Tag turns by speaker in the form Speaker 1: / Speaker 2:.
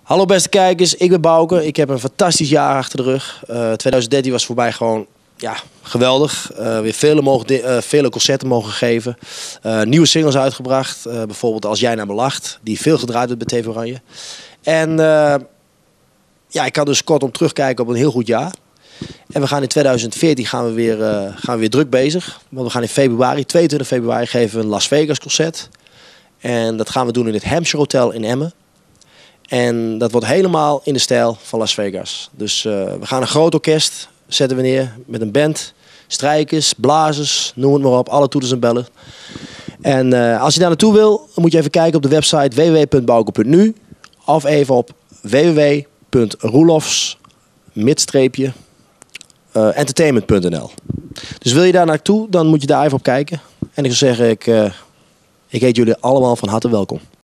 Speaker 1: Hallo beste kijkers, ik ben Bouke. Ik heb een fantastisch jaar achter de rug. 2013 was voor mij gewoon geweldig. Weer vele concerten mogen geven. Nieuwe singles uitgebracht. Bijvoorbeeld Als jij naar me lacht. Die veel gedraaid werd bij TV Oranje. En ik kan dus kortom terugkijken op een heel goed jaar. En we gaan in 2014 gaan we weer druk bezig. Want we gaan in februari, 22 februari, geven we een Las Vegas concert. En dat gaan we doen in het Hampshire Hotel in Emmen. En dat wordt helemaal in de stijl van Las Vegas. Dus we gaan een groot orkest zetten we neer met een band. Strijkers, blazers, noem het maar op. Alle toeters en bellen. En als je daar naartoe wil, dan moet je even kijken op de website www.bouke.nu. Of even op www.roelofs-entertainment.nl. Dus wil je daar naartoe, dan moet je daar even op kijken. En ik zou zeggen, ik heet jullie allemaal van harte welkom.